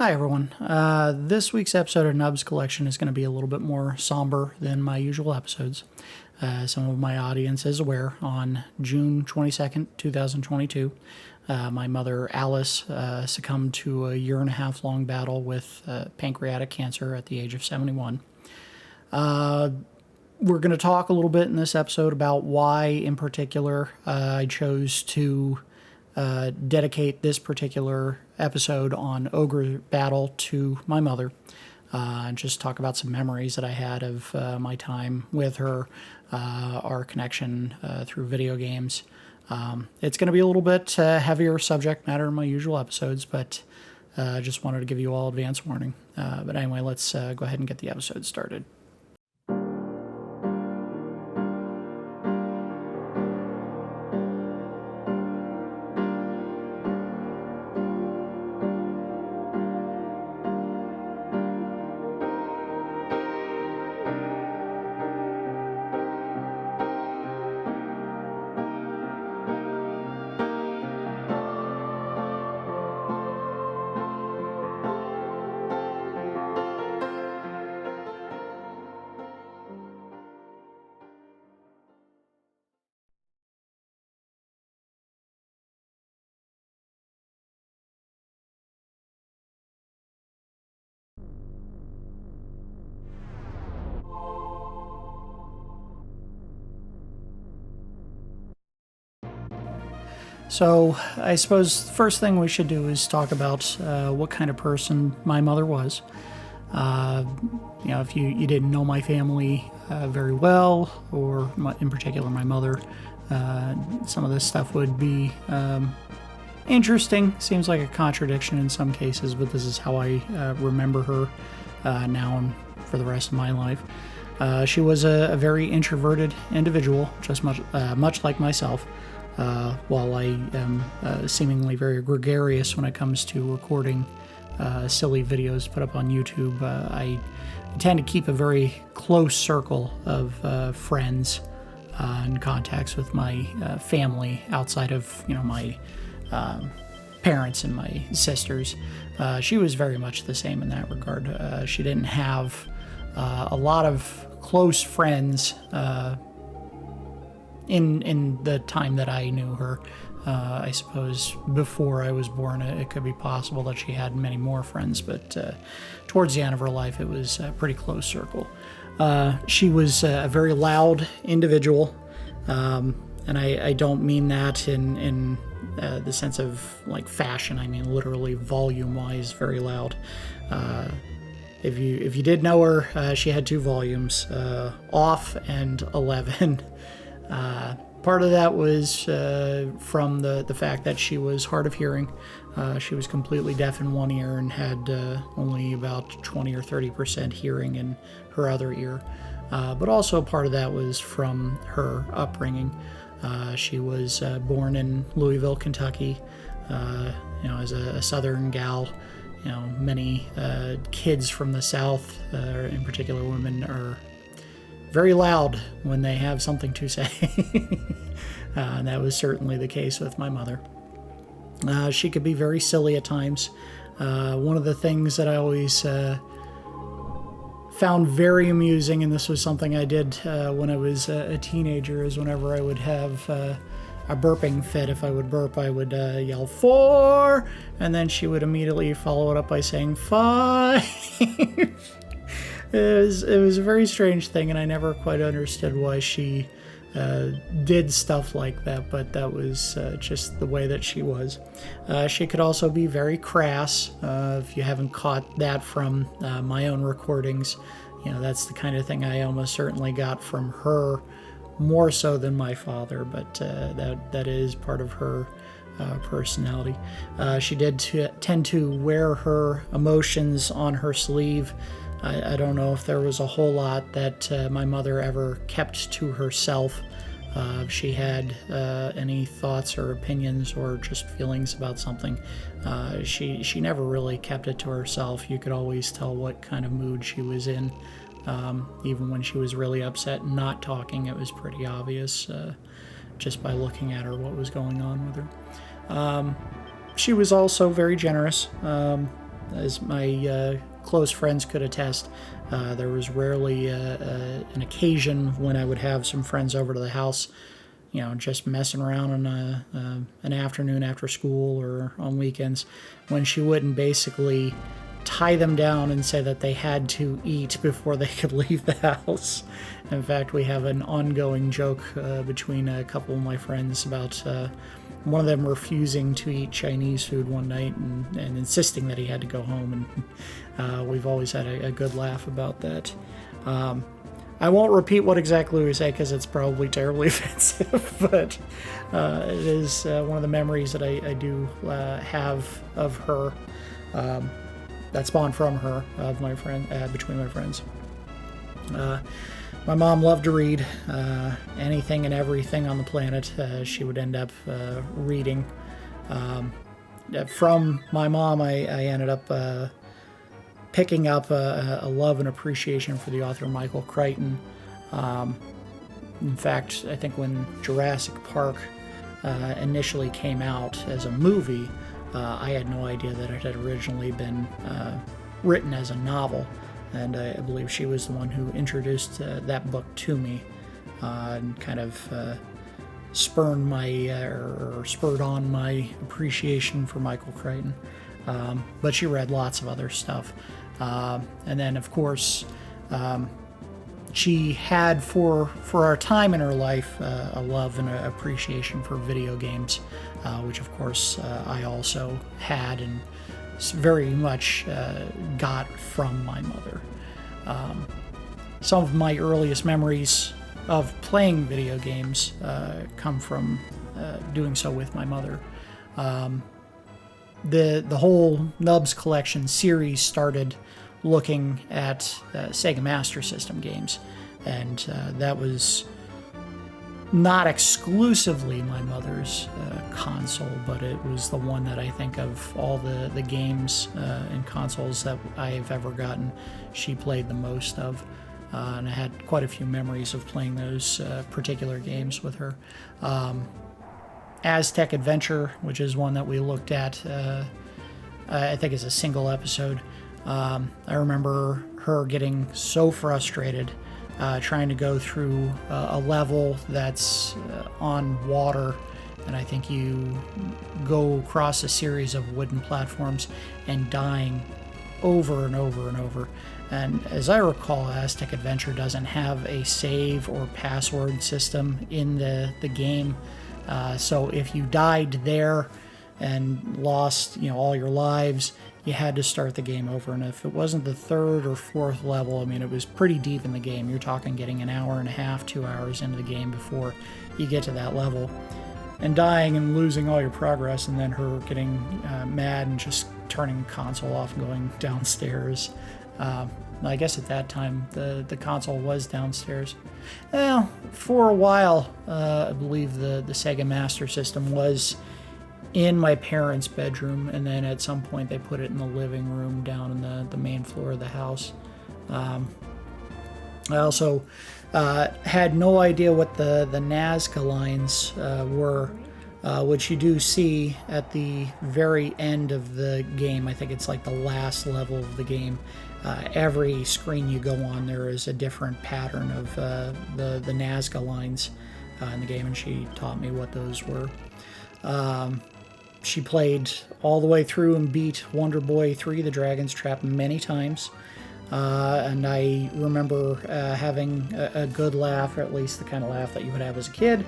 Hi everyone. This week's episode of Nubs Collection is going to be a little bit more somber than my usual episodes. Some of my audience is aware on June 22nd, 2022, my mother Alice succumbed to a year-and-a-half long battle with pancreatic cancer at the age of 71. We're going to talk a little bit in this episode about why in particular I chose to dedicate this particular episode on Ogre battle to my mother, and just talk about some memories that I had of my time with her, our connection through video games. It's going to be a little bit heavier subject matter in my usual episodes, but I just wanted to give you all advance warning. But anyway, let's go ahead and get the episode started. So I suppose the first thing we should do is talk about what kind of person my mother was. If you didn't know my family very well, or in particular my mother, some of this stuff would be interesting. Seems like a contradiction in some cases, but this is how I remember her now and for the rest of my life. She was a very introverted individual, just much like myself. While I am seemingly very gregarious when it comes to recording silly videos put up on YouTube, I tend to keep a very close circle of friends and contacts with my family outside of my parents and my sisters. She was very much the same in that regard. She didn't have a lot of close friends in the time that I knew her. I suppose before I was born, it could be possible that she had many more friends, but towards the end of her life, it was a pretty close circle. She was a very loud individual, and I don't mean that in the sense of like fashion. I mean literally volume-wise, very loud. If you did know her, she had two volumes, off and 11. Part of that was from the fact that she was hard of hearing. She was completely deaf in one ear and had only about 20 or 30% hearing in her other ear. But also part of that was from her upbringing. She was born in Louisville, Kentucky, as a southern gal. Many kids from the South, in particular women, are very loud when they have something to say. And that was certainly the case with my mother. She could be very silly at times. One of the things that I always found very amusing, and this was something I did when I was a teenager, is whenever I would have a burping fit. If I would burp, I would yell 4, and then she would immediately follow it up by saying 5. It was a very strange thing, and I never quite understood why she did stuff like that, but that was just the way that she was. She could also be very crass. If you haven't caught that from my own recordings, that's the kind of thing I almost certainly got from her, more so than my father, but that is part of her personality. She did tend to wear her emotions on her sleeve. I don't know if there was a whole lot that my mother ever kept to herself. If she had any thoughts or opinions or just feelings about something, she never really kept it to herself. You could always tell what kind of mood she was in. Even when she was really upset and not talking, it was pretty obvious just by looking at her what was going on with her. She was also very generous. As my close friends could attest, there was rarely an occasion when I would have some friends over to the house, just messing around on an afternoon after school or on weekends, when she wouldn't basically tie them down and say that they had to eat before they could leave the house. In fact, we have an ongoing joke between a couple of my friends about one of them refusing to eat Chinese food one night and insisting that he had to go home, and we've always had a good laugh about that. I won't repeat what exactly we say because it's probably terribly offensive, but it is one of the memories that I do have of her, that spawned from her, of my friend, between my friends. My mom loved to read anything and everything on the planet. She would end up reading. From my mom, I ended up picking up a love and appreciation for the author Michael Crichton. In fact, I think when Jurassic Park initially came out as a movie, I had no idea that it had originally been written as a novel. And I believe she was the one who introduced that book to me and kind of spurred on my appreciation for Michael Crichton. But she read lots of other stuff. And then, of course, she had, for our time in her life, a love and an appreciation for video games, which, of course, I also had and very much got from my mother. Some of my earliest memories of playing video games come from doing so with my mother. The whole Nubs Collection series started looking at Sega Master System games, and that was not exclusively my mother's console, but it was the one that I think of all the games and consoles that I've ever gotten, she played the most of. And I had quite a few memories of playing those particular games with her. Aztec Adventure, which is one that we looked at, I think it's a single episode. I remember her getting so frustrated trying to go through a level that's on water, and I think you go across a series of wooden platforms and dying over and over and over. And as I recall, Aztec Adventure doesn't have a save or password system in the game, so if you died there and lost all your lives, you had to start the game over. And if it wasn't the third or fourth level, I mean, it was pretty deep in the game. You're talking getting an hour and a half, 2 hours into the game before you get to that level, and dying and losing all your progress, and then her getting mad and just turning the console off and going downstairs. I guess at that time the console was downstairs. Well, for a while, I believe the Sega Master System was in my parents' bedroom, and then at some point they put it in the living room down in the main floor of the house. I also had no idea what the Nazca lines were, which you do see at the very end of the game. I think it's like the last level of the game. Every screen you go on, there is a different pattern of the Nazca lines in the game, and she taught me what those were. She played all the way through and beat Wonder Boy 3, The Dragon's Trap, many times. And I remember having a good laugh, or at least the kind of laugh that you would have as a kid,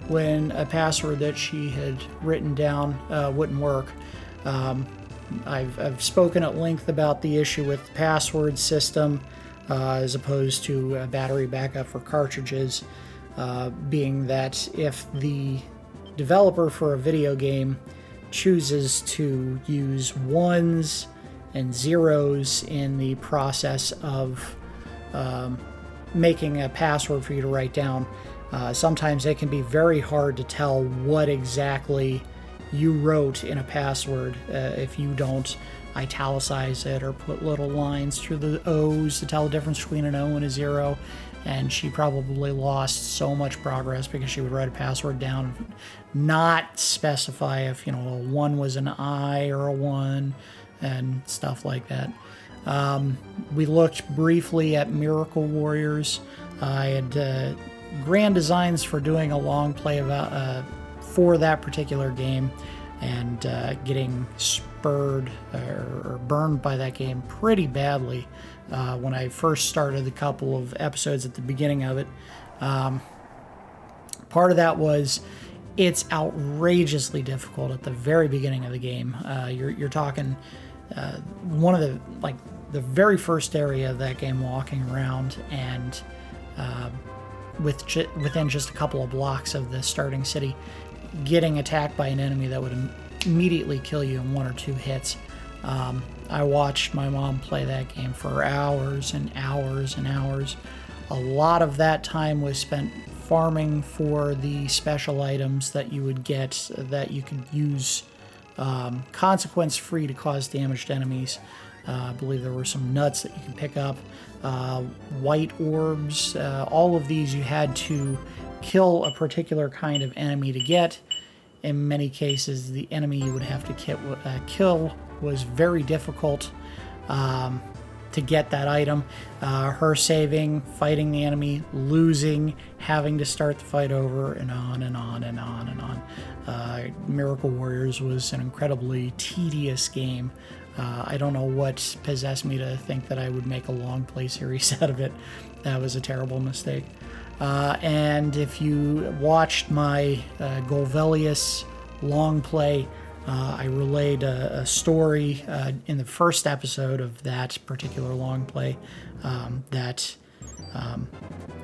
when a password that she had written down wouldn't work. I've spoken at length about the issue with the password system as opposed to a battery backup for cartridges, being that if the developer for a video game chooses to use ones and zeros in the process of making a password for you to write down, sometimes it can be very hard to tell what exactly you wrote in a password if you don't italicize it or put little lines through the O's to tell the difference between an O and a zero. And she probably lost so much progress because she would write a password down, not specify if a 1 was an I or a 1, and stuff like that. We looked briefly at Miracle Warriors. I had grand designs for doing a long play about, for that particular game, and getting spurred or burned by that game pretty badly when I first started a couple of episodes at the beginning of it. Part of that was it's outrageously difficult at the very beginning of the game. You're talking one of the very first area of that game, walking around, and within just a couple of blocks of the starting city, getting attacked by an enemy that would immediately kill you in 1 or 2 hits. I watched my mom play that game for hours and hours and hours. A lot of that time was spent farming for the special items that you would get that you could use consequence free to cause damage to enemies. I believe there were some nuts that you could pick up, white orbs. All of these you had to kill a particular kind of enemy to get. In many cases, the enemy you would have to kill was very difficult to get that item. Her saving, fighting the enemy, losing, having to start the fight over, and on and on and on and on. Miracle Warriors was an incredibly tedious game. I don't know what possessed me to think that I would make a long play series out of it. That was a terrible mistake. And if you watched my Golvelius long play, I relayed a story in the first episode of that particular long play that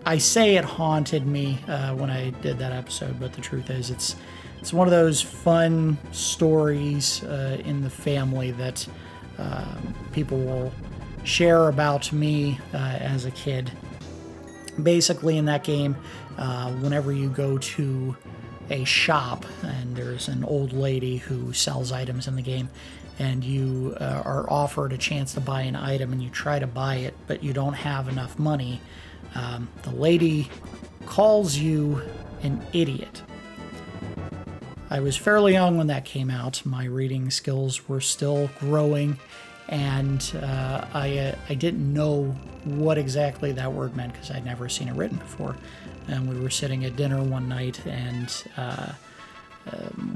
I say it haunted me when I did that episode, but the truth is it's one of those fun stories in the family that people will share about me as a kid. Basically, in that game, whenever you go to a shop and there's an old lady who sells items in the game, and you are offered a chance to buy an item and you try to buy it but you don't have enough money, the lady calls you an idiot. I was fairly young when that came out. My reading skills were still growing, and I didn't know what exactly that word meant because I'd never seen it written before. And we were sitting at dinner one night, and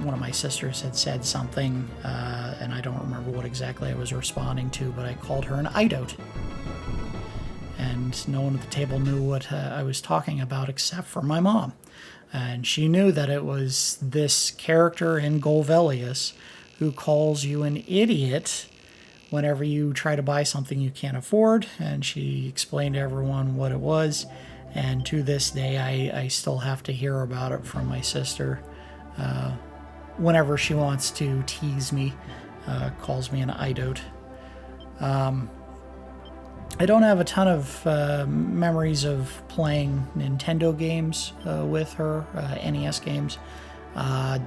one of my sisters had said something, and I don't remember what exactly I was responding to, but I called her an idote. And no one at the table knew what I was talking about except for my mom. And she knew that it was this character in Golvelius who calls you an idiot whenever you try to buy something you can't afford. And she explained to everyone what it was. And to this day, I still have to hear about it from my sister. Whenever she wants to tease me, calls me an idote. I don't have a ton of memories of playing Nintendo games with her, NES games. I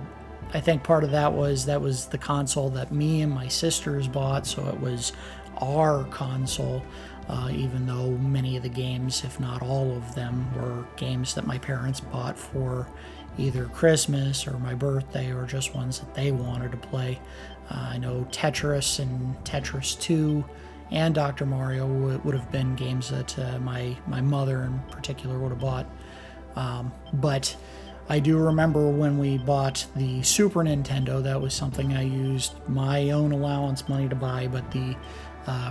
think part of that was the console that me and my sisters bought, so it was our console, even though many of the games, if not all of them, were games that my parents bought for either Christmas or my birthday or just ones that they wanted to play. I know Tetris and Tetris 2 and Dr. Mario would have been games that my mother in particular would have bought. But I do remember when we bought the Super Nintendo, that was something I used my own allowance money to buy, but the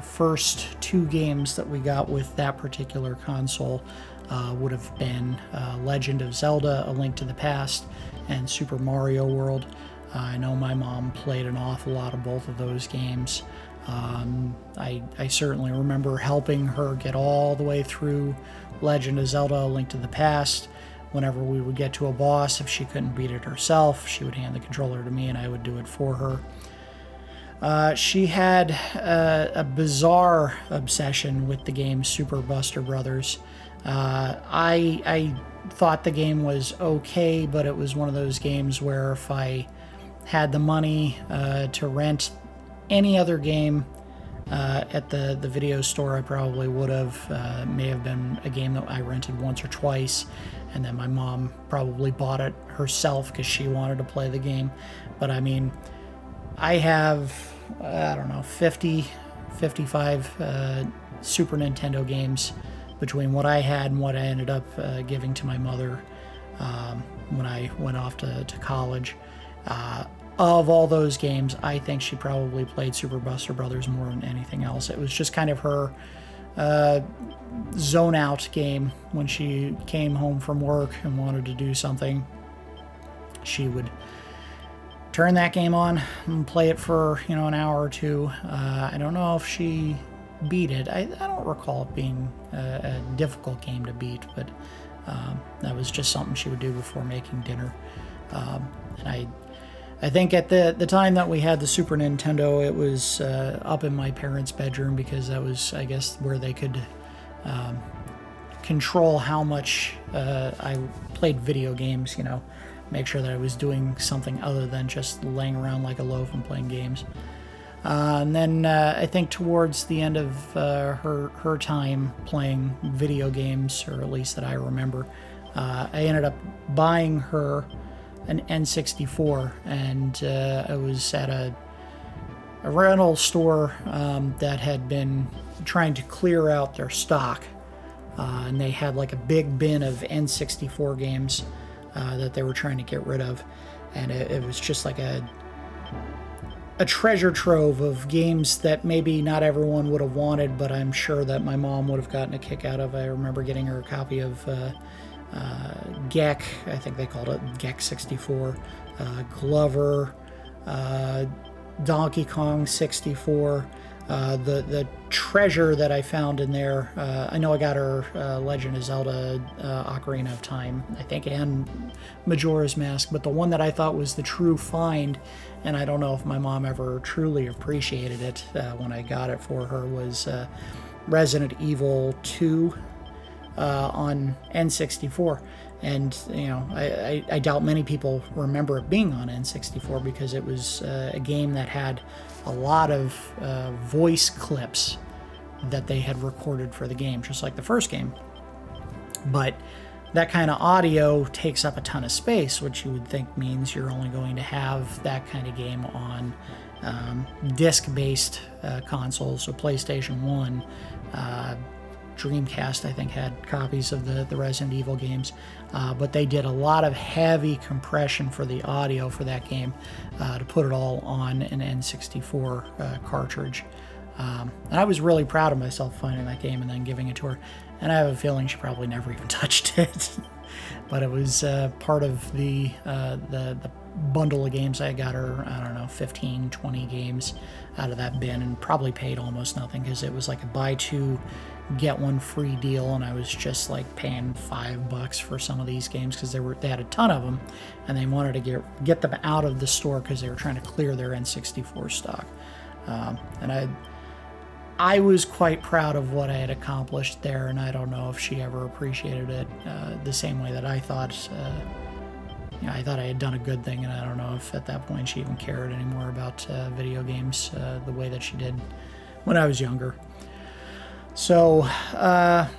first 2 games that we got with that particular console would have been Legend of Zelda: A Link to the Past and Super Mario World. I know my mom played an awful lot of both of those games. I certainly remember helping her get all the way through Legend of Zelda: A Link to the Past. Whenever we would get to a boss, if she couldn't beat it herself, she would hand the controller to me and I would do it for her. She had a bizarre obsession with the game Super Buster Brothers. I thought the game was okay, but it was one of those games where if I had the money to rent any other game at the video store, I probably would have. May have been a game that I rented once or twice, and then my mom probably bought it herself because she wanted to play the game. But I mean, I have, I don't know, 50, 55 Super Nintendo games between what I had and what I ended up giving to my mother when I went off to college. Of all those games, I think she probably played Super Buster Brothers more than anything else. It was just kind of her zone out game. When she came home from work and wanted to do something, she would turn that game on and play it for, an hour or two. I don't know if she beat it. I don't recall it being a difficult game to beat, but that was just something she would do before making dinner. And I think at the time that we had the Super Nintendo, it was up in my parents' bedroom, because that was, I guess, where they could control how much I played video games, make sure that I was doing something other than just laying around like a loaf and playing games. And then I think towards the end of her time playing video games, or at least that I remember, I ended up buying her an N64, and I was at a rental store that had been trying to clear out their stock, and they had like a big bin of N64 games that they were trying to get rid of, and it was just like a treasure trove of games that maybe not everyone would have wanted, but I'm sure that my mom would have gotten a kick out of. I remember getting her a copy of Gek, I think they called it Gek 64, Glover, Donkey Kong 64, the treasure that I found in there. I know I got her Legend of Zelda Ocarina of Time, I think, and Majora's Mask, but the one that I thought was the true find, and I don't know if my mom ever truly appreciated it when I got it for her, was Resident Evil 2 on N64. And I doubt many people remember it being on N64, because it was a game that had a lot of voice clips that they had recorded for the game, just like the first game. But that kind of audio takes up a ton of space, which you would think means you're only going to have that kind of game on disc-based consoles. So PlayStation 1, Dreamcast, I think, had copies of the Resident Evil games, but they did a lot of heavy compression for the audio for that game to put it all on an N64 cartridge. And I was really proud of myself finding that game and then giving it to her, and I have a feeling she probably never even touched it. But it was part of the bundle of games. I got her, I don't know, 15, 20 games out of that bin, and probably paid almost nothing, because it was like a buy two get one free deal, and I was just like paying $5 for some of these games, because they had a ton of them, and they wanted to get them out of the store because they were trying to clear their N64 stock. And I was quite proud of what I had accomplished there, and I don't know if she ever appreciated it the same way that I thought. I thought I had done a good thing, and I don't know if at that point she even cared anymore about video games the way that she did when I was younger. So I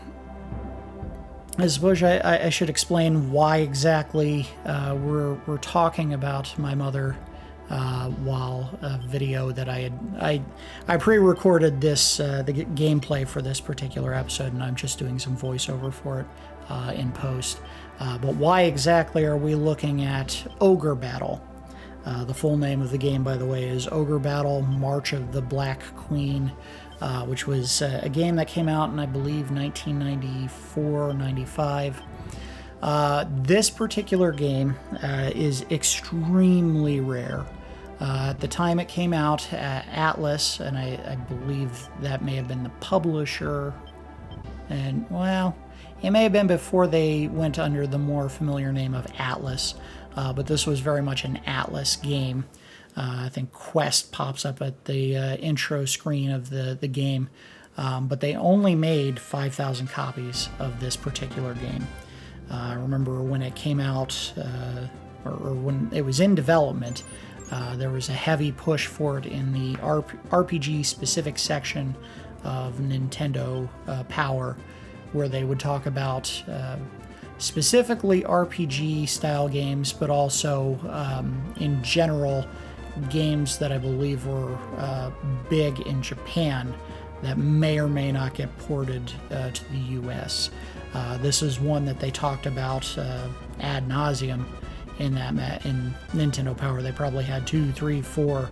suppose I should explain why exactly we're talking about my mother while a video that I pre-recorded this the gameplay for this particular episode, and I'm just doing some voiceover for it in post. But why exactly are we looking at Ogre Battle? The full name of the game, by the way, is Ogre Battle: March of the Black Queen, which was a game that came out in, I believe, 1994 or 95. This particular game is extremely rare. At the time it came out, Atlas, and I believe that may have been the publisher, and, well, it may have been before they went under the more familiar name of Atlas, but this was very much an Atlas game. I think Quest pops up at the intro screen of the game, but they only made 5,000 copies of this particular game. I remember when it came out, or when it was in development, there was a heavy push for it in the RPG-specific section of Nintendo Power, where they would talk about specifically RPG-style games, but also in general games that I believe were big in Japan that may or may not get ported to the US. This is one that they talked about ad nauseum in Nintendo Power. They probably had 2, 3, 4,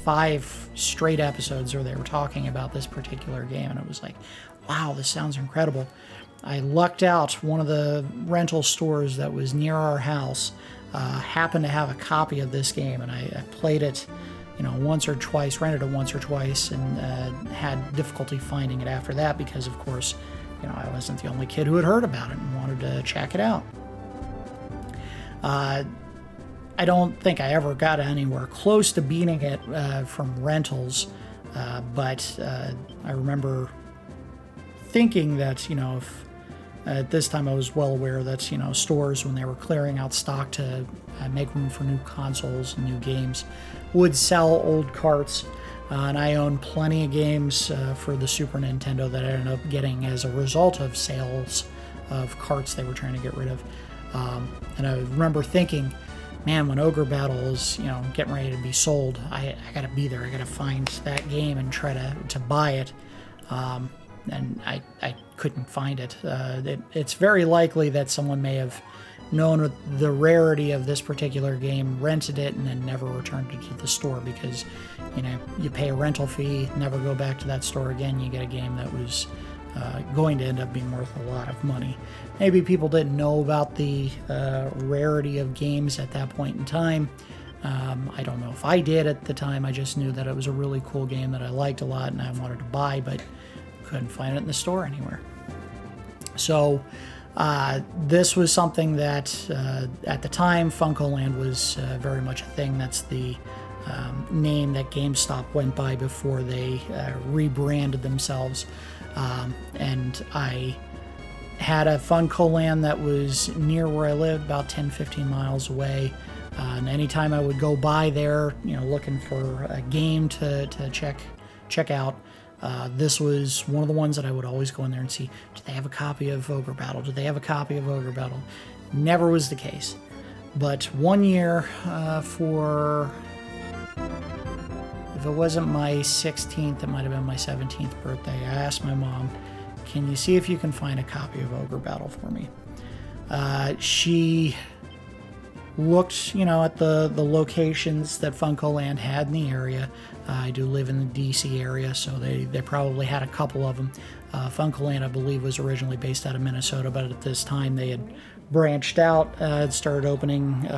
5 straight episodes where they were talking about this particular game, and it was like, wow, this sounds incredible. I lucked out. One of the rental stores that was near our house happened to have a copy of this game, and I played it, once or twice, rented it once or twice, and had difficulty finding it after that because, of course, I wasn't the only kid who had heard about it and wanted to check it out. I don't think I ever got anywhere close to beating it from rentals, but I remember thinking that, if at this time I was well aware that, stores, when they were clearing out stock to make room for new consoles and new games, would sell old carts. And I own plenty of games for the Super Nintendo that I ended up getting as a result of sales of carts they were trying to get rid of. And I remember thinking, man, when Ogre Battle is, getting ready to be sold, I gotta be there. I gotta find that game and try to buy it. And I couldn't find it. It's very likely that someone may have known the rarity of this particular game, rented it, and then never returned it to the store because, you pay a rental fee, never go back to that store again, you get a game that was going to end up being worth a lot of money. Maybe people didn't know about the rarity of games at that point in time. I don't know if I did at the time. I just knew that it was a really cool game that I liked a lot and I wanted to buy, but couldn't find it in the store anywhere. So this was something that at the time FuncoLand was very much a thing. That's the name that GameStop went by before they rebranded themselves. And I had a FuncoLand that was near where I lived, about 10-15 miles away. And anytime I would go by there, looking for a game to check out, this was one of the ones that I would always go in there and see, do they have a copy of Ogre Battle? Do they have a copy of Ogre Battle? Never was the case. But one year if it wasn't my 16th, it might have been my 17th birthday, I asked my mom, can you see if you can find a copy of Ogre Battle for me? She looked, at the locations that FuncoLand had in the area. I do live in the DC area, so they probably had a couple of them. FuncoLand, I believe, was originally based out of Minnesota, but at this time they had branched out, started opening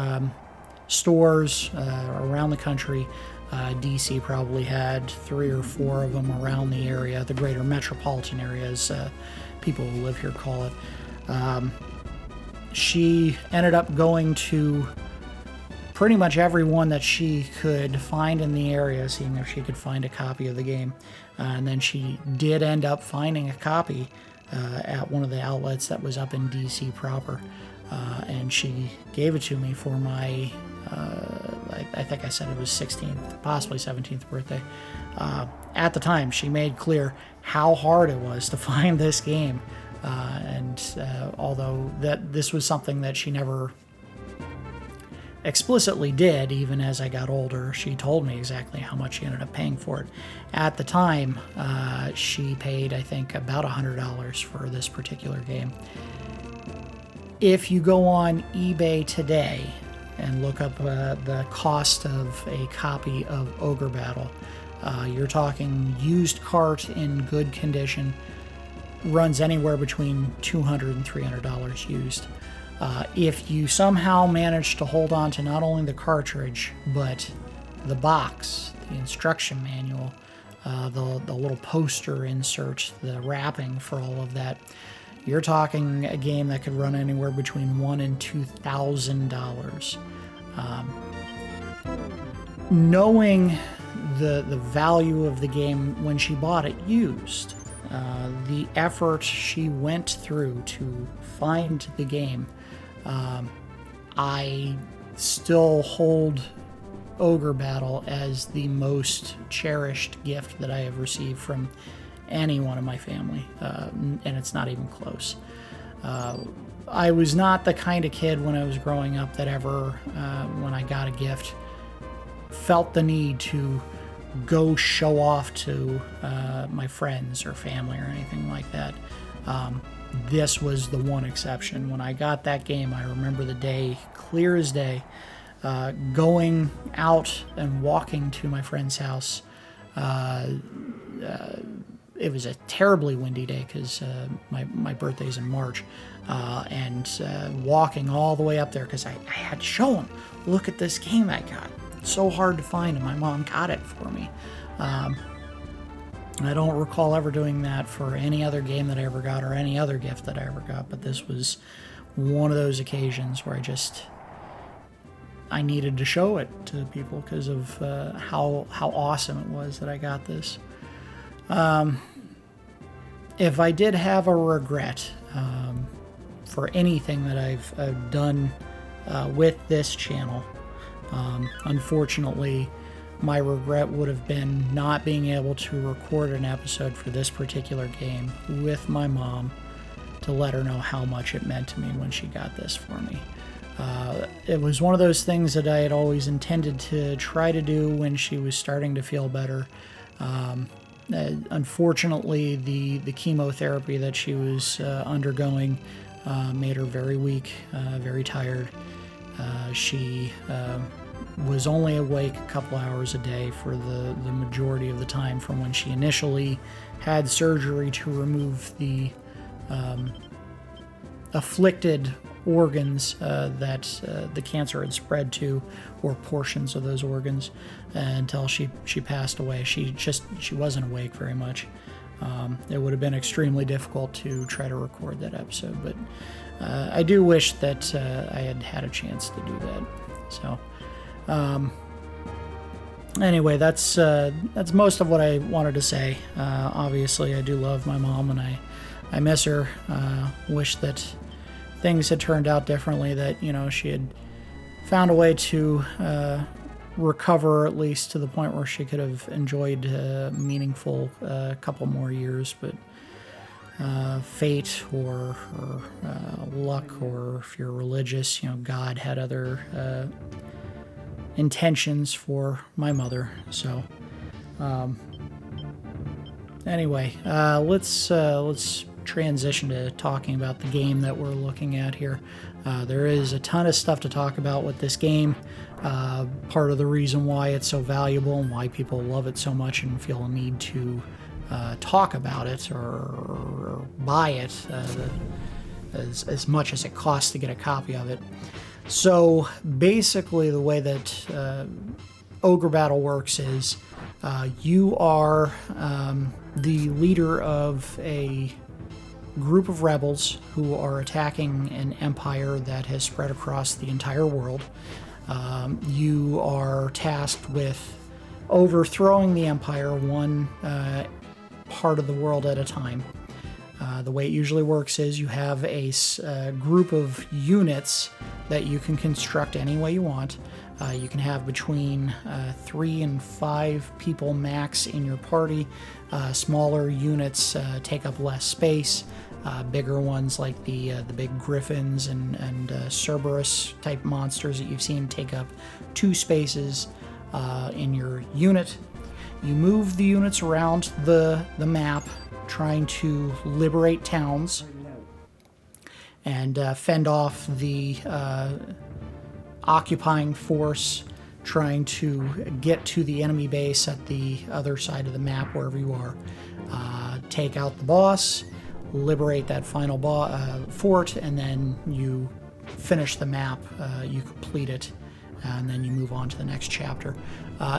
stores around the country. DC probably had 3 or 4 of them around the area, the greater metropolitan area, as people who live here call it. She ended up going to pretty much every one that she could find in the area, seeing if she could find a copy of the game. And then she did end up finding a copy at one of the outlets that was up in DC proper. And she gave it to me for my, I think I said it was 16th, possibly 17th birthday. At the time, she made clear how hard it was to find this game. Although this was something that she never explicitly did, even as I got older, she told me exactly how much she ended up paying for it. At the time, she paid, I think, about $100 for this particular game. If you go on eBay today and look up the cost of a copy of Ogre Battle, you're talking used cart in good condition, runs anywhere between $200 and $300 used. If you somehow manage to hold on to not only the cartridge, but the box, the instruction manual, the little poster insert, the wrapping for all of that, you're talking a game that could run anywhere between $1,000 and $2,000. Knowing the value of the game when she bought it used, the effort she went through to find the game, I still hold Ogre Battle as the most cherished gift that I have received from anyone in my family, and it's not even close. I was not the kind of kid when I was growing up that ever, when I got a gift, felt the need to go show off to my friends or family or anything like that. This was the one exception. When I got that game, I remember the day clear as day, going out and walking to my friend's house. It was a terribly windy day because my birthday's in March, and walking all the way up there because I had to show him, look at this game I got. It's so hard to find, and my mom got it for me. I don't recall ever doing that for any other game that I ever got or any other gift that I ever got, but this was one of those occasions where I needed to show it to people because of how awesome it was that I got this. If I did have a regret for anything that I've done with this channel, unfortunately, my regret would have been not being able to record an episode for this particular game with my mom to let her know how much it meant to me when she got this for me. It was one of those things that I had always intended to try to do when she was starting to feel better. Unfortunately, the chemotherapy that she was undergoing made her very weak, very tired. She was only awake a couple hours a day for the majority of the time from when she initially had surgery to remove the afflicted organs that the cancer had spread to, or portions of those organs, until she passed away. She wasn't awake very much. It would have been extremely difficult to try to record that episode, but I do wish that I had had a chance to do that. So anyway, that's most of what I wanted to say. Obviously, I do love my mom, and I miss her. Wish that things had turned out differently, that she had found a way to recover, at least to the point where she could have enjoyed a meaningful couple more years. But fate or luck, or if you're religious, God had other intentions for my mother. So anyway, let's transition to talking about the game that we're looking at here. There is a ton of stuff to talk about with this game. Part of the reason why it's so valuable and why people love it so much and feel a need to talk about it or buy it as much as it costs to get a copy of it. So basically the way that Ogre Battle works is you are the leader of a group of rebels who are attacking an empire that has spread across the entire world. You are tasked with overthrowing the empire one part of the world at a time. The way it usually works is you have a group of units that you can construct any way you want. You can have between 3 and 5 people max in your party. Smaller units take up less space. Bigger ones like the big griffins and Cerberus type monsters that you've seen take up 2 spaces in your unit. You move the units around the map, trying to liberate towns and fend off the occupying force trying to get to the enemy base at the other side of the map, wherever you are. Take out the boss, liberate that final fort, and then you finish the map, you complete it, and then you move on to the next chapter.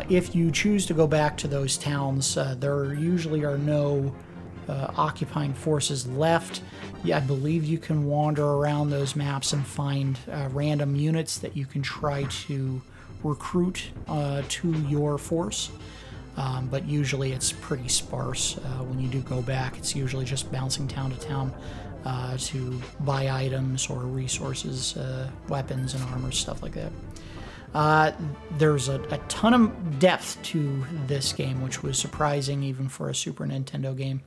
If you choose to go back to those towns, there usually are no occupying forces left. Yeah, I believe you can wander around those maps and find random units that you can try to recruit to your force. But usually it's pretty sparse. When you do go back, it's usually just bouncing town to town to buy items or resources, weapons and armor, stuff like that. There's a ton of depth to this game, which was surprising even for a Super Nintendo game.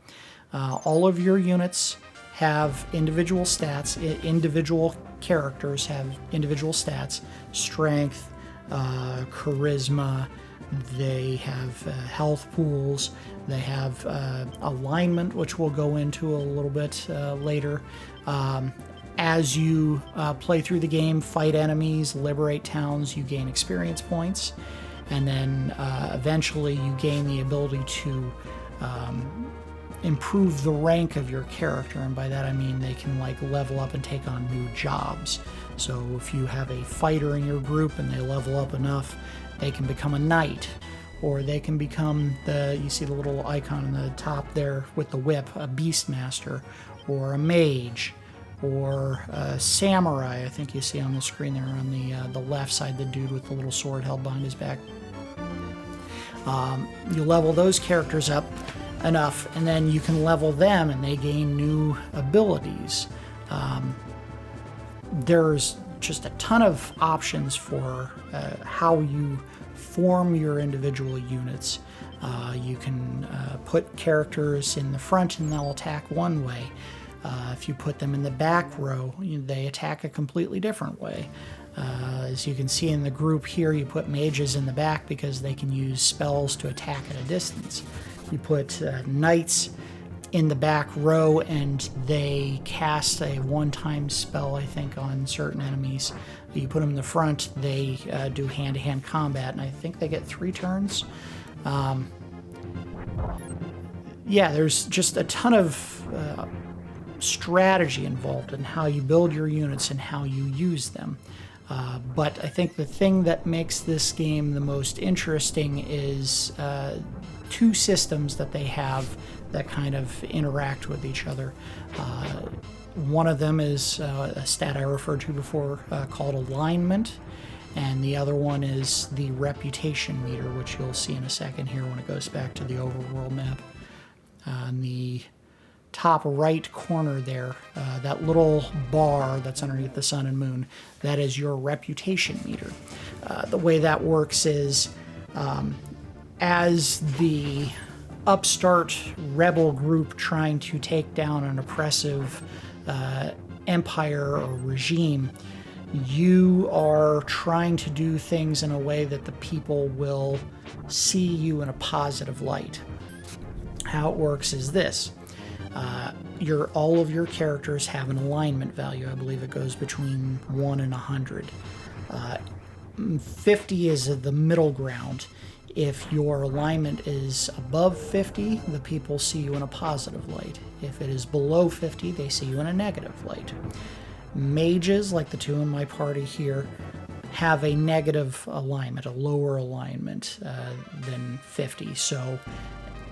All of your units have individual stats. Individual characters have individual stats: strength, charisma. They have health pools. They have alignment, which we'll go into a little bit later. As you play through the game, fight enemies, liberate towns, you gain experience points. And then eventually you gain the ability to improve the rank of your character. And by that I mean they can like level up and take on new jobs. So if you have a fighter in your group and they level up enough, they can become a knight, or they can become you see the little icon on the top there with the whip, a beastmaster, or a mage, or a samurai. I think you see on the screen there on the left side, the dude with the little sword held behind his back. You level those characters up enough, and then you can level them and they gain new abilities. There's just a ton of options for how you form your individual units. You can put characters in the front and they'll attack one way. If you put them in the back row, they attack a completely different way. As you can see in the group here, you put mages in the back because they can use spells to attack at a distance. You put knights in the back row and they cast a one-time spell, I think, on certain enemies. You put them in the front, they do hand-to-hand combat, and I think they get 3 turns. Yeah, there's just a ton of strategy involved in how you build your units and how you use them. But I think the thing that makes this game the most interesting is 2 systems that they have that kind of interact with each other. One of them is a stat I referred to before called alignment, and the other one is the reputation meter, which you'll see in a second here when it goes back to the overworld map. On the top right corner there, that little bar that's underneath the sun and moon, that is your reputation meter. The way that works is as the upstart rebel group trying to take down an oppressive empire or regime, you are trying to do things in a way that the people will see you in a positive light. How it works is this. All of your characters have an alignment value. I believe it goes between 1 and 100. 50 is the middle ground. If your alignment is above 50, the people see you in a positive light. If it is below 50, they see you in a negative light. Mages, like the 2 in my party here, have a negative alignment, a lower alignment than 50. So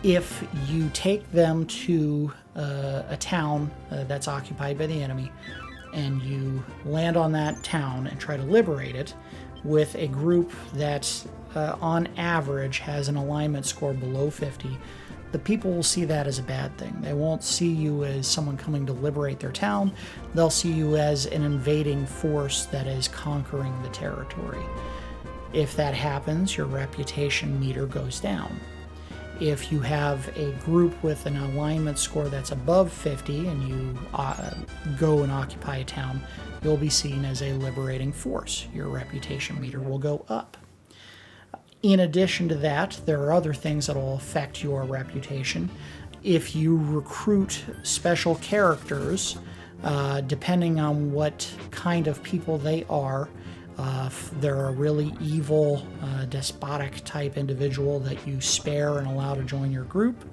if you take them to a town that's occupied by the enemy, and you land on that town and try to liberate it with a group that on average has an alignment score below 50, the people will see that as a bad thing. They won't see you as someone coming to liberate their town. They'll see you as an invading force that is conquering the territory. If that happens, your reputation meter goes down. If you have a group with an alignment score that's above 50 and you go and occupy a town, you'll be seen as a liberating force. Your reputation meter will go up. In addition to that, there are other things that will affect your reputation. If you recruit special characters, depending on what kind of people they are, if they're a really evil, despotic type individual that you spare and allow to join your group,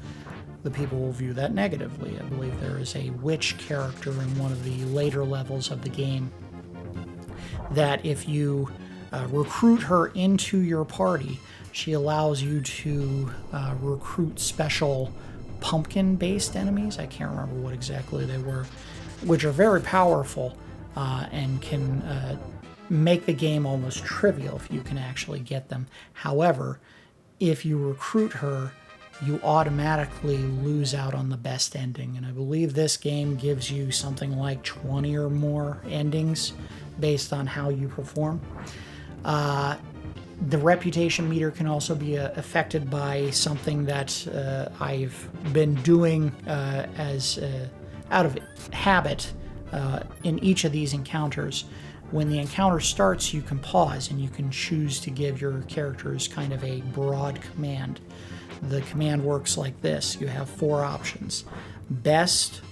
the people will view that negatively. I believe there is a witch character in one of the later levels of the game that if you recruit her into your party, she allows you to recruit special pumpkin-based enemies. I can't remember what exactly they were, which are very powerful and can make the game almost trivial if you can actually get them. However, if you recruit her, you automatically lose out on the best ending. And I believe this game gives you something like 20 or more endings based on how you perform. The reputation meter can also be affected by something that I've been doing as out of habit in each of these encounters. When the encounter starts, you can pause and you can choose to give your characters kind of a broad command. The command works like this. You have 4 options: best,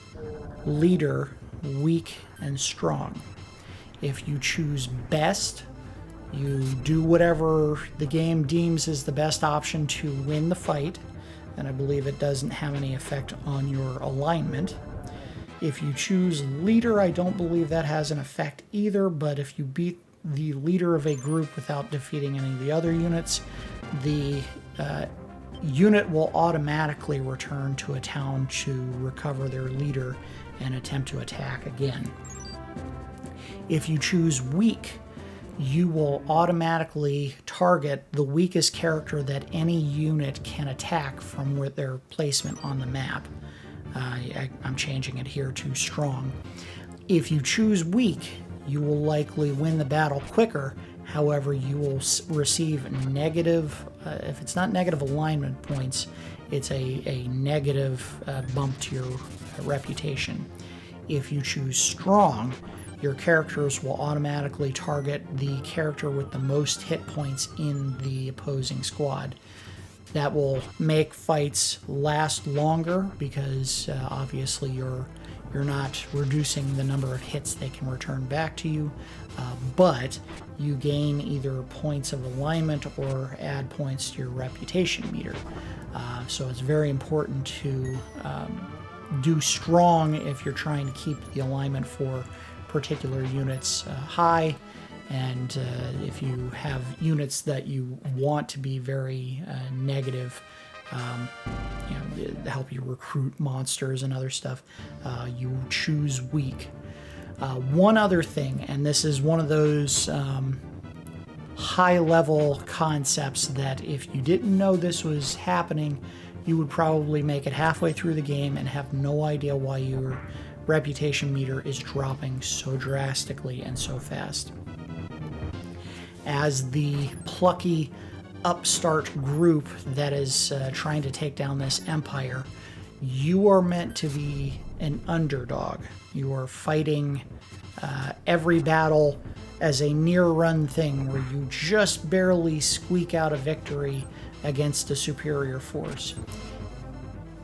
leader, weak, and strong. If you choose best, you do whatever the game deems is the best option to win the fight, and I believe it doesn't have any effect on your alignment. If you choose leader, I don't believe that has an effect either, but if you beat the leader of a group without defeating any of the other units, the unit will automatically return to a town to recover their leader and attempt to attack again. If you choose weak, you will automatically target the weakest character that any unit can attack from with their placement on the map. I'm changing it here to strong. If you choose weak, you will likely win the battle quicker. However, you will receive negative, if it's not negative alignment points, it's a negative bump to your reputation. If you choose strong, your characters will automatically target the character with the most hit points in the opposing squad. That will make fights last longer because obviously you're not reducing the number of hits they can return back to you, but you gain either points of alignment or add points to your reputation meter. So it's very important to do strong if you're trying to keep the alignment for particular units high, and if you have units that you want to be very negative, help you recruit monsters and other stuff, you choose weak. One other thing, and this is one of those high-level concepts that if you didn't know this was happening, you would probably make it halfway through the game and have no idea why your reputation meter is dropping so drastically and so fast. As the plucky upstart group that is trying to take down this empire, you are meant to be an underdog. You are fighting every battle as a near-run thing where you just barely squeak out a victory against a superior force.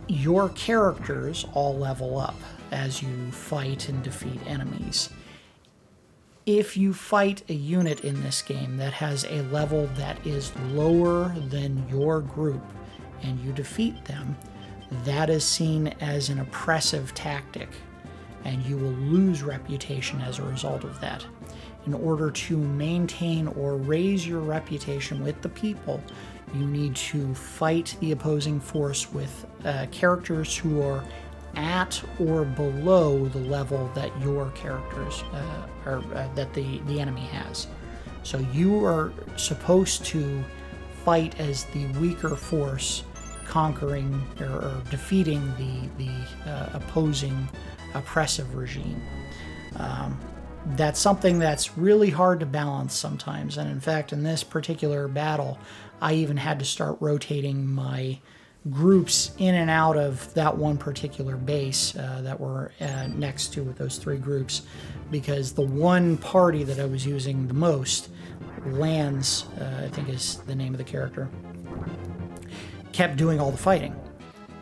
Your characters all level up as you fight and defeat enemies. If you fight a unit in this game that has a level that is lower than your group and you defeat them, that is seen as an oppressive tactic, and you will lose reputation as a result of that. In order to maintain or raise your reputation with the people, you need to fight the opposing force with characters who are at or below the level that your characters that the enemy has. So you are supposed to fight as the weaker force, conquering or defeating the opposing oppressive regime. That's something that's really hard to balance sometimes, and in fact in this particular battle I even had to start rotating my groups in and out of that one particular base that were next to those 3 groups, because the one party that I was using the most, Lance, I think is the name of the character, kept doing all the fighting,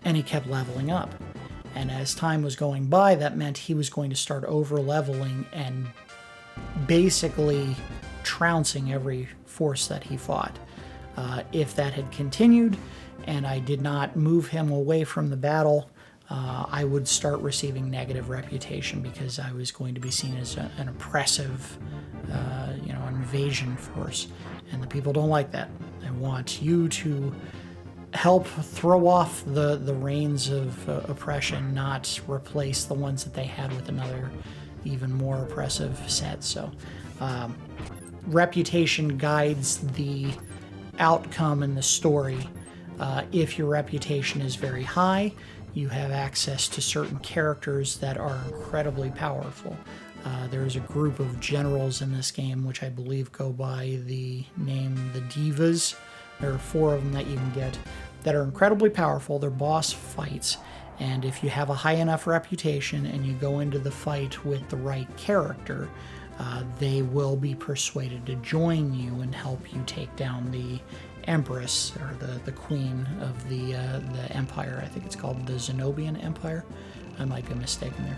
and he kept leveling up. And as time was going by, that meant he was going to start over-leveling and basically trouncing every force that he fought. If that had continued, and I did not move him away from the battle, I would start receiving negative reputation because I was going to be seen as an oppressive, invasion force. And the people don't like that. They want you to help throw off the reins of oppression, not replace the ones that they had with another even more oppressive set. So reputation guides the outcome in the story. If your reputation is very high, you have access to certain characters that are incredibly powerful. There's a group of generals in this game which I believe go by the name the Divas. There are 4 of them that you can get that are incredibly powerful. They're boss fights, and if you have a high enough reputation and you go into the fight with the right character, they will be persuaded to join you and help you take down the Empress, or the queen of the empire. I think it's called the Zenobian Empire. I might be mistaken there.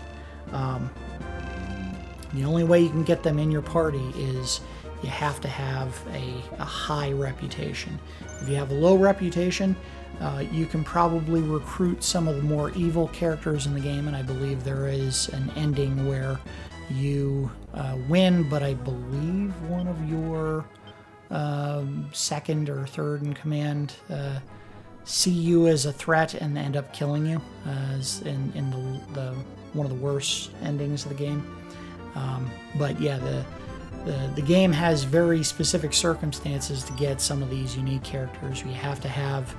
The only way you can get them in your party is you have to have a high reputation. If you have a low reputation, you can probably recruit some of the more evil characters in the game, and I believe there is an ending where you win, but I believe one of your second or third in command see you as a threat and end up killing you, as in the one of the worst endings of the game. But yeah, the game has very specific circumstances to get some of these unique characters. You have to have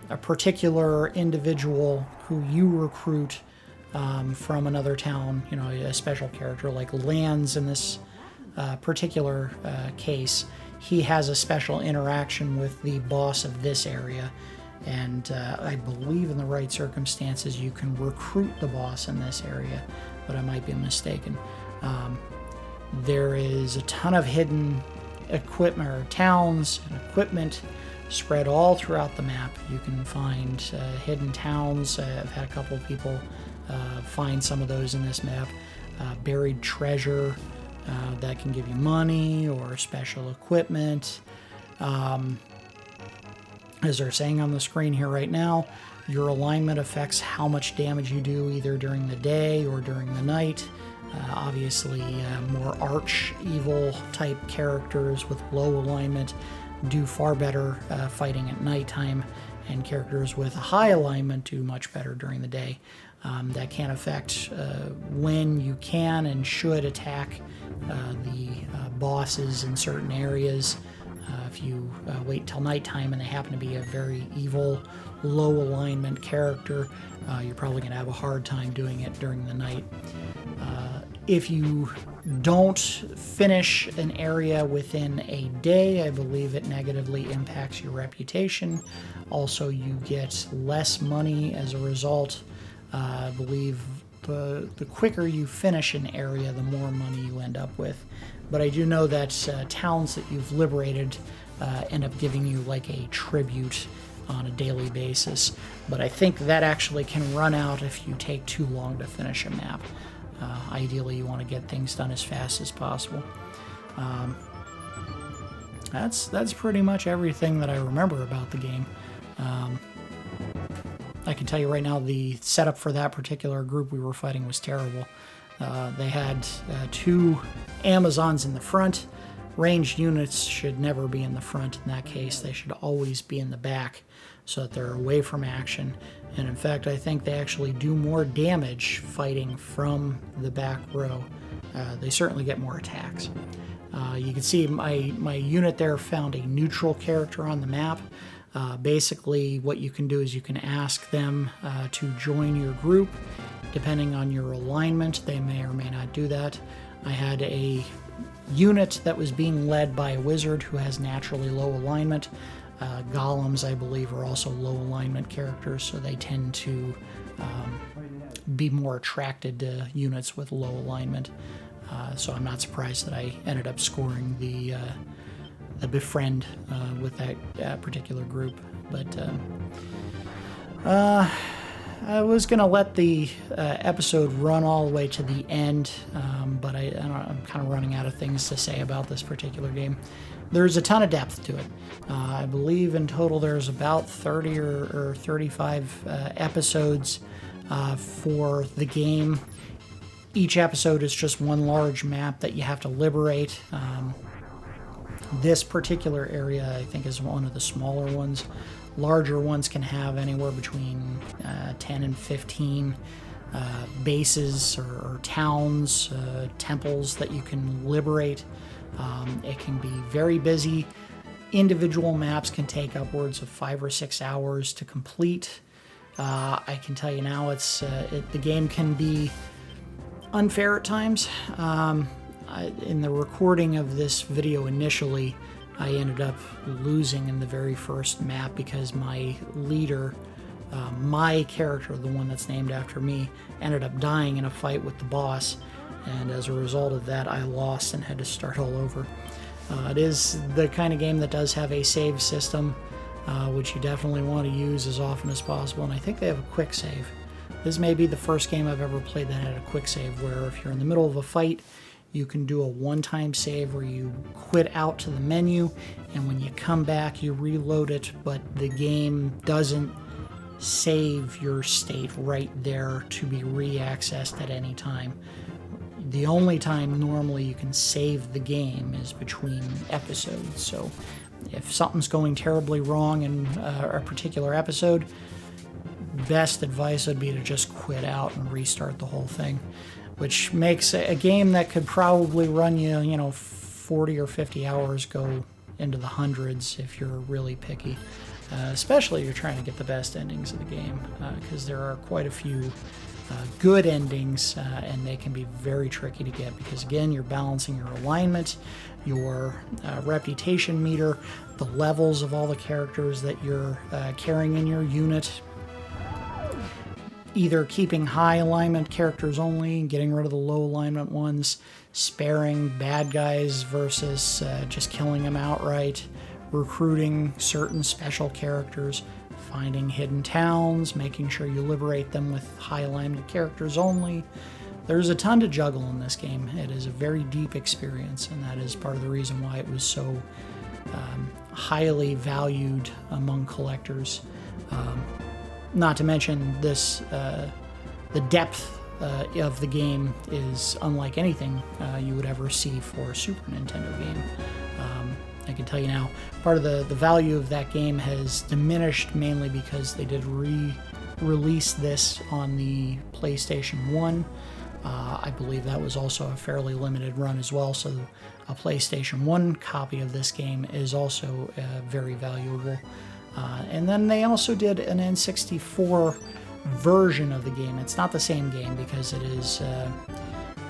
a particular individual who you recruit from another town, you know, a special character like Lands in this particular case. He has a special interaction with the boss of this area, and I believe in the right circumstances you can recruit the boss in this area, but I might be mistaken. There is a ton of hidden equipment, or towns and equipment spread all throughout the map. You can find hidden towns. I've had a couple of people find some of those in this map. Buried treasure that can give you money or special equipment. As they're saying on the screen here right now, your alignment affects how much damage you do either during the day or during the night. Obviously, more arch evil type characters with low alignment do far better fighting at nighttime, and characters with a high alignment do much better during the day. That can affect when you can and should attack the bosses in certain areas. If you wait till nighttime and they happen to be a very evil, low alignment character, you're probably going to have a hard time doing it during the night. If you don't finish an area within a day, I believe it negatively impacts your reputation. Also, you get less money as a result. I believe the quicker you finish an area, the more money you end up with. But I do know that towns that you've liberated end up giving you like a tribute on a daily basis. But I think that actually can run out if you take too long to finish a map. Ideally, you want to get things done as fast as possible. That's pretty much everything that I remember about the game. I can tell you right now, the setup for that particular group we were fighting was terrible. They had 2 Amazons in the front. Ranged units should never be in the front in that case. They should always be in the back so that they're away from action. And in fact, I think they actually do more damage fighting from the back row. They certainly get more attacks. You can see my unit there found a neutral character on the map. Basically, what you can do is you can ask them to join your group. Depending on your alignment, they may or may not do that. I had a unit that was being led by a wizard who has naturally low alignment. Golems, I believe, are also low alignment characters, so they tend to be more attracted to units with low alignment. So I'm not surprised that I ended up scoring the befriend with that particular group. But I was going to let the episode run all the way to the end, but I'm kind of running out of things to say about this particular game. There's a ton of depth to it. I believe in total there's about 30 or 35 episodes for the game. Each episode is just one large map that you have to liberate. This particular area, I think, is one of the smaller ones. Larger ones can have anywhere between 10 and 15 bases or towns, temples that you can liberate. It can be very busy. Individual maps can take upwards of 5 or 6 hours to complete. I can tell you now, the game can be unfair at times. In the recording of this video initially, I ended up losing in the very first map because my leader, my character, the one that's named after me, ended up dying in a fight with the boss. and as a result of that, I lost and had to start all over. It is the kind of game that does have a save system, which you definitely want to use as often as possible, and I think they have a quick save. This may be the first game I've ever played that had a quick save, where if you're in the middle of a fight, you can do a one-time save where you quit out to the menu, and when you come back, you reload it, but the game doesn't save your state right there to be re-accessed at any time. The only time normally you can save the game is between episodes, so if something's going terribly wrong in a particular episode, best advice would be to just quit out and restart the whole thing, which makes a game that could probably run you, 40 or 50 hours go into the hundreds if you're really picky, especially if you're trying to get the best endings of the game, because there are quite a few good endings, and they can be very tricky to get because, again, you're balancing your alignment, your reputation meter, the levels of all the characters that you're carrying in your unit, either keeping high alignment characters only, getting rid of the low alignment ones, sparing bad guys versus just killing them outright, recruiting certain special characters, finding hidden towns, making sure you liberate them with high alignment characters only. There's a ton to juggle in this game. It is a very deep experience, and that is part of the reason why it was so highly valued among collectors. Not to mention this, the depth of the game is unlike anything you would ever see for a Super Nintendo game. I can tell you now, part of the value of that game has diminished mainly because they did re-release this on the PlayStation 1. I believe that was also a fairly limited run as well, so a PlayStation 1 copy of this game is also very valuable. And then they also did an N64 version of the game. It's not the same game because it is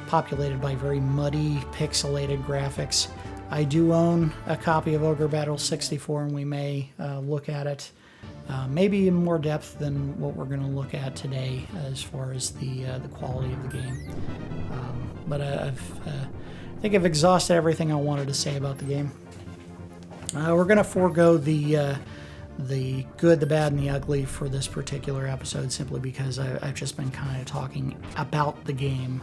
populated by very muddy, pixelated graphics. I do own a copy of Ogre Battle 64, and we may look at it maybe in more depth than what we're going to look at today as far as the quality of the game. But I think I've exhausted everything I wanted to say about the game. We're going to forego the good, the bad, and the ugly for this particular episode simply because I've just been kind of talking about the game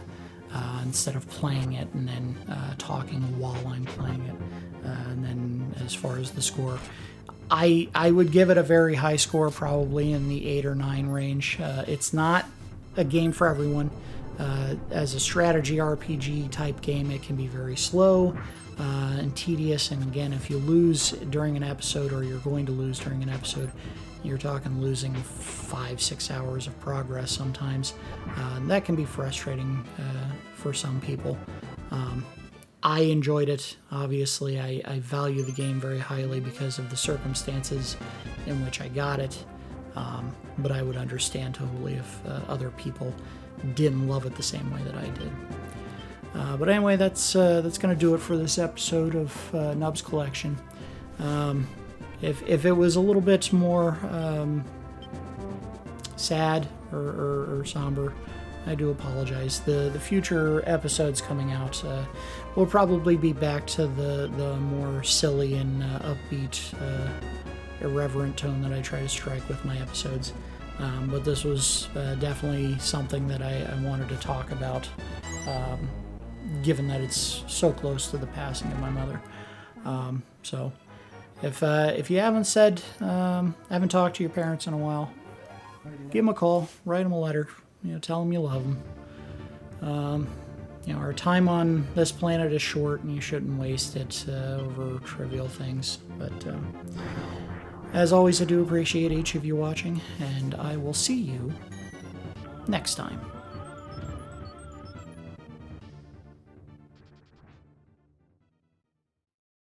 instead of playing it and then talking while I'm playing it. And then as far as the score, I would give it a very high score, probably in the 8 or 9 range. It's not a game for everyone. As a strategy RPG type game, it can be very slow and tedious, and again, if you lose during an episode, or you're going to lose during an episode, you're talking losing 5-6 hours of progress sometimes. And that can be frustrating for some people. I enjoyed it. Obviously, I value the game very highly because of the circumstances in which I got it, but I would understand totally if other people didn't love it the same way that I did. But anyway, that's going to do it for this episode of Nub's Collection. If it was a little bit more sad or somber, I do apologize. The future episodes coming out will probably be back to the more silly and upbeat, irreverent tone that I try to strike with my episodes. But this was definitely something that I wanted to talk about, given that it's so close to the passing of my mother. So if you haven't haven't talked to your parents in a while, give them a call, write them a letter, tell them you love them. Our time on this planet is short, and you shouldn't waste it over trivial things. But as always, I do appreciate each of you watching, and I will see you next time.